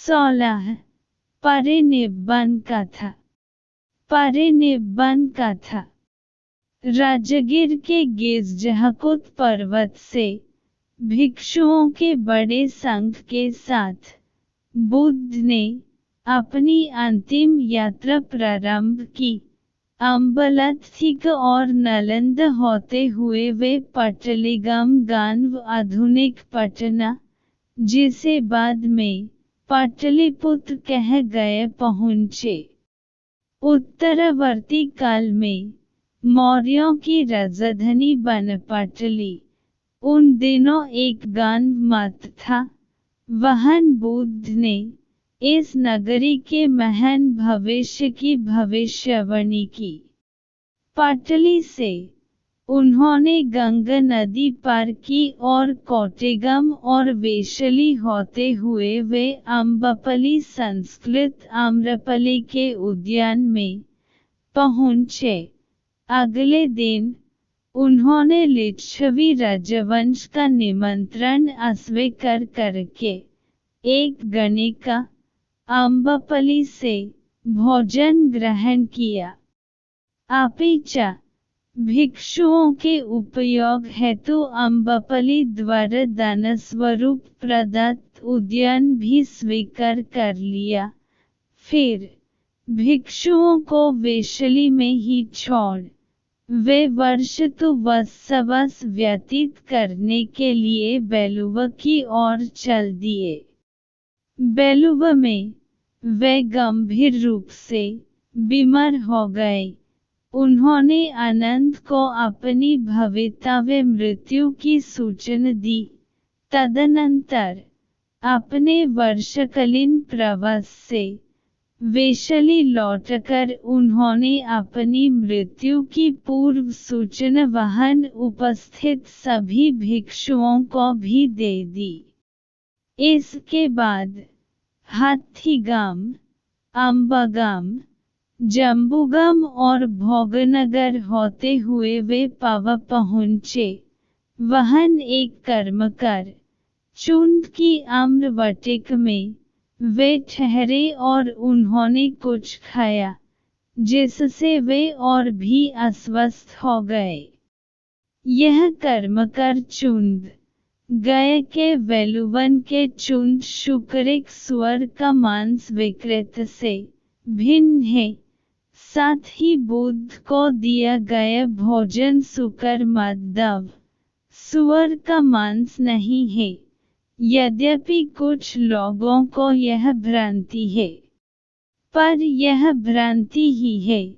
16 परिनिब्बन कथा। परिनिब्बन कथा राजगीर के गिरजाकुद पर्वत से भिक्षुओं के बड़े संघ के साथ बुद्ध ने अपनी अंतिम यात्रा प्रारंभ की। अम्बलथिक और नालंद होते हुए वे पटलीगम आधुनिक पटना, जिसे बाद में पाटलिपुत्र कह गए, पहुँचे। उत्तरवर्ती काल में मौर्यों की राजधानी बन पाटली उन दिनों एक गांव मात्र था। वहाँ बुद्ध ने इस नगरी के महान भविष्य की भविष्यवाणी की। पाटली से उन्होंने गंगा नदी पार की और कोटेगम और वैशाली होते हुए वे अम्बपली संस्कृत आम्रपली के उद्यान में पहुँचे। अगले दिन उन्होंने लिच्छवी राजवंश का निमंत्रण अस्वीकार करके एक गणिका अम्बपली से भोजन ग्रहण किया। अपिचा भिक्षुओं के उपयोग हेतु अम्बपली द्वारा दानस्वरूप प्रदत्त उद्यान भी स्वीकार कर लिया। फिर भिक्षुओं को वैशाली में ही छोड़ वे वर्ष व्यतीत करने के लिए बेलुवा की ओर चल दिए। बेलुवा में वे गंभीर रूप से बीमार हो गए। उन्होंने अनंत को अपनी भविष्यवाणी मृत्यु की सूचना दी। तदनंतर अपने वर्षकालीन प्रवास से वैशाली लौटकर उन्होंने अपनी मृत्यु की पूर्व सूचना वहां उपस्थित सभी भिक्षुओं को भी दे दी। इसके बाद हाथीगाम, अम्बागाम, जम्बूगाम और भोगनगर होते हुए वे पावा पहुँचे। वहाँ एक कर्मकार चुंद की आम्रवटिक में वे ठहरे और उन्होंने कुछ खाया, जिससे वे और भी अस्वस्थ हो गए। यह कर्मकार चुंद गया के वेलुवन के चुंद शुक्रिक सुअर का मांस विक्रेता से भिन्न है। साथ ही बुद्ध को दिया गया भोजन सुकर माधव सुअर का मांस नहीं है। यद्यपि कुछ लोगों को यह भ्रांति है, पर यह भ्रांति ही है,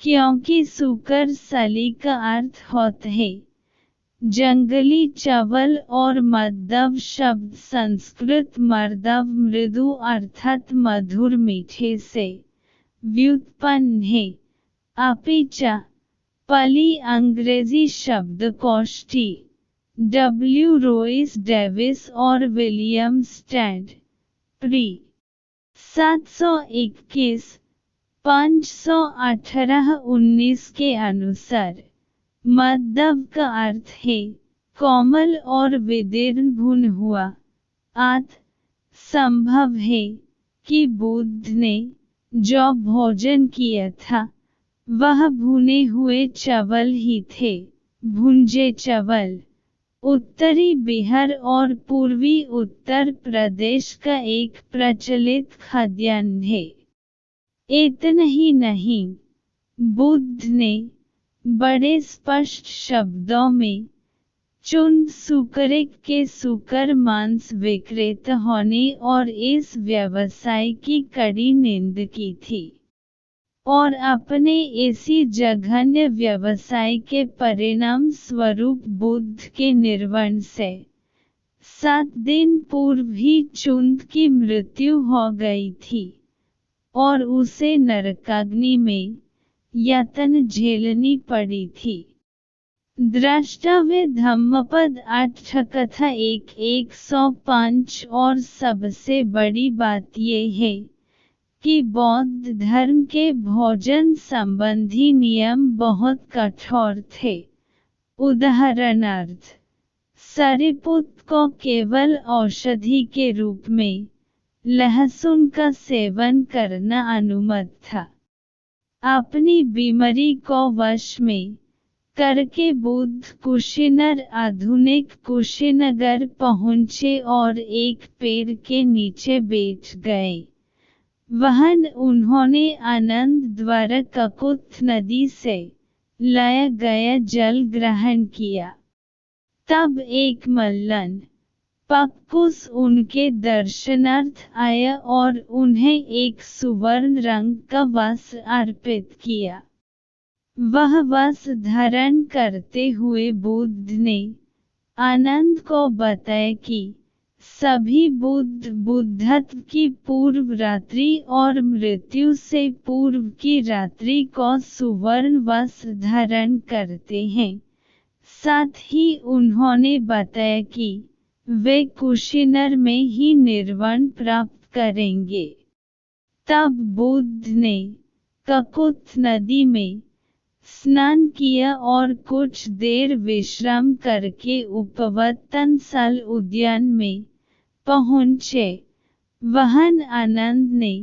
क्योंकि सुकर सली का अर्थ होता है जंगली चावल और माधव शब्द संस्कृत मर्दव मृदु अर्थात मधुर मीठे से व्युत्पन्न है। अपिचा पली अंग्रेजी शब्दकोश टी डब्ल्यू रॉइस डेविस और विलियम स्टैंड प्री 721 518-19 के अनुसार माधव का अर्थ है कोमल और विदीर्ण भुन हुआ। संभव है कि बुद्ध ने जो भोजन किया था वह भुने हुए चावल ही थे। भुंजे चावल उत्तरी बिहार और पूर्वी उत्तर प्रदेश का एक प्रचलित खाद्यान्न है। इतना ही नहीं, बुद्ध ने बड़े स्पष्ट शब्दों में चुंद सुकरिक के सुकर मांस विक्रेता होने और इस व्यवसाय की कड़ी निंदा की थी, और अपने इसी जघन्य व्यवसाय के परिणाम स्वरूप बुद्ध के निर्वाण से 7 दिन पूर्व ही चुंद की मृत्यु हो गई थी और उसे नरकाग्नि में यातना झेलनी पड़ी थी। द्रष्टव्य धम्मपद 8 कथा 1:105। और सबसे बड़ी बात यह है कि बौद्ध धर्म के भोजन संबंधी नियम बहुत कठोर थे। उदाहरणार्थ, सारिपुत्र को केवल औषधि के रूप में लहसुन का सेवन करना अनुमत था। अपनी बीमारी को वश में करके बुद्ध कुशीनगर आधुनिक कुशीनगर पहुँचे और एक पेड़ के नीचे बैठ गए। वहाँ उन्होंने आनंद द्वारा ककुत नदी से लाया गया जल ग्रहण किया। तब एक मल्लन पक्कुस उनके दर्शनार्थ आया और उन्हें एक सुवर्ण रंग का वस्त्र अर्पित किया। वह वस्त्र धारण करते हुए बुद्ध ने आनंद को बताया कि सभी बुद्धत्व की पूर्व रात्रि और मृत्यु से पूर्व की रात्रि को सुवर्ण वस्त्र धारण करते हैं। साथ ही उन्होंने बताया कि वे कुशीनगर में ही निर्वाण प्राप्त करेंगे। तब बुद्ध ने ककुत नदी में स्नान किया और कुछ देर विश्राम करके उपवतनस्थल उद्यान में पहुँचे। वहाँ आनंद ने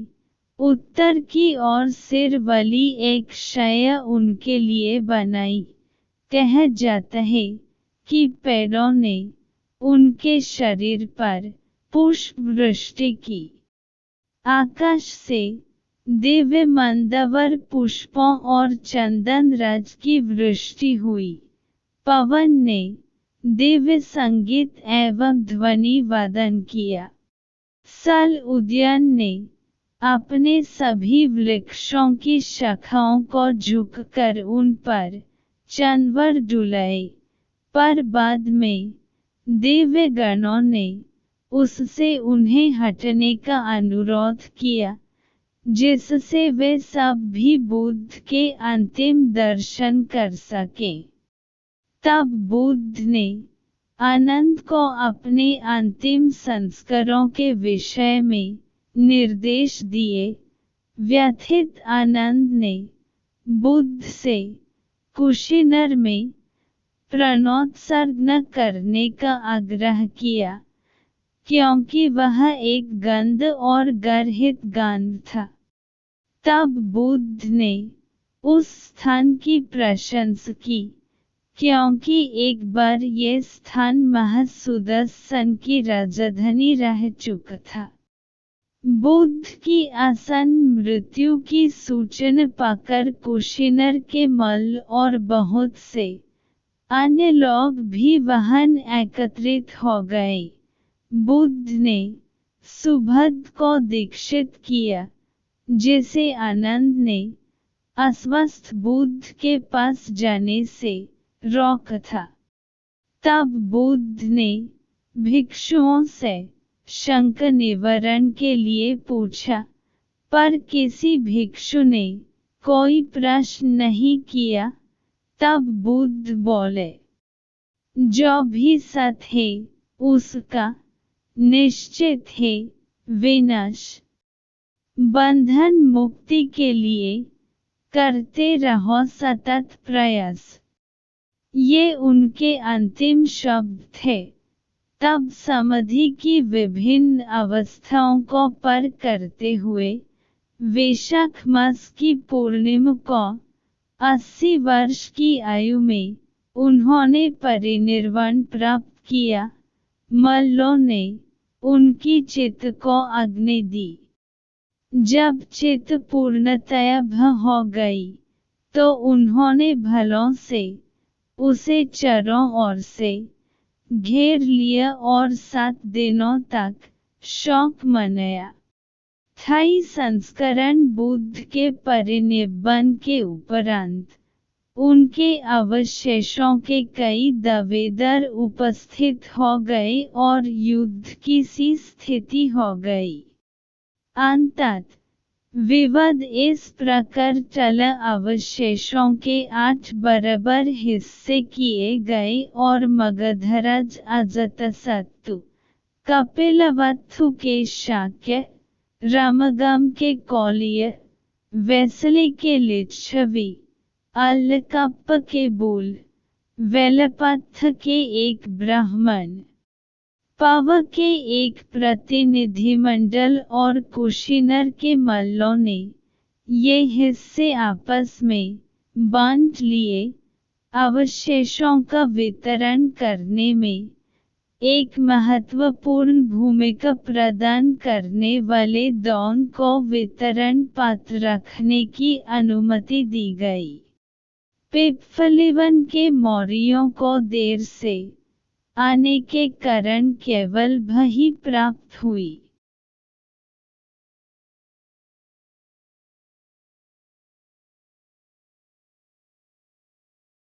उत्तर की ओर सिर वाली एक शैया उनके लिए बनाई। कहा जाता है कि पेड़ों ने उनके शरीर पर पुष्प वृष्टि की। आकाश से दिव्य मंदावर पुष्पों और चंदन राज की वृष्टि हुई। पवन ने दिव्य संगीत एवं ध्वनि वादन किया। सल उद्यान ने अपने सभी वृक्षों की शाखाओं को झुककर उन पर चंद्र डुलाए, पर बाद में दिव्य गणों ने उससे उन्हें हटने का अनुरोध किया, जिससे वे सब भी बुद्ध के अंतिम दर्शन कर सकें। तब बुद्ध ने आनंद को अपने अंतिम संस्कारों के विषय में निर्देश दिए। व्यथित आनंद ने बुद्ध से कुशीनगर में प्राणोत्सर्ग न करने का आग्रह किया, क्योंकि वह एक गंध और गर्हित गंध था। तब बुद्ध ने उस स्थान की प्रशंसा की, क्योंकि एक बार ये स्थान महासुदर्शन की राजधानी रह चुका था। बुद्ध की आसन्न मृत्यु की सूचना पाकर कुशीनगर के मल्ल और बहुत से अन्य लोग भी वहां एकत्रित हो गए। बुद्ध ने सुबोध को दीक्षित किया, जिसे आनंद ने अस्वस्थ बुद्ध के पास जाने से रोका था। तब बुद्ध ने भिक्षुओं से शंका निवारण के लिए पूछा, पर किसी भिक्षु ने कोई प्रश्न नहीं किया। तब बुद्ध बोले, जो भी सत है उसका निश्चित है विनाश। बंधन मुक्ति के लिए करते रहो सतत प्रयास। ये उनके अंतिम शब्द थे। तब समाधि की विभिन्न अवस्थाओं को पार करते हुए वैशाख मास की पूर्णिमा को 80 वर्ष की आयु में उन्होंने परिनिर्वाण प्राप्त किया। मल्लों ने उनकी चिता को अग्नि दी। जब चिता पूर्णतया भस्म हो गई, तो उन्होंने भलों से उसे चारों ओर से घेर लिया और 7 दिनों तक शोक मनाया। थाई संस्करण बुद्ध के परिनिर्वाण के उपरांत उनके अवशेषों के कई दावेदार उपस्थित हो गए और युद्ध की सी स्थिति हो गई। अंततः विवाद इस प्रकार चला, अवशेषों के 8 बराबर हिस्से किए गए और मगधराज अजातशत्रु, कपिलवस्तु के शाक्य, रामगम के कोलिय, वैशाली के लिच्छवी, अलकप्पा के बूल, वेलपथ के एक ब्राह्मण, पावा के एक प्रतिनिधिमंडल और कुशीनर के मल्लों ने ये हिस्से आपस में बांट लिए। अवशेषों का वितरण करने में एक महत्वपूर्ण भूमिका प्रदान करने वाले दौन को वितरण पात्र रखने की अनुमति दी गई। पिप्पलीवन के मौर्यों को देर से आने के कारण केवल भही प्राप्त हुई।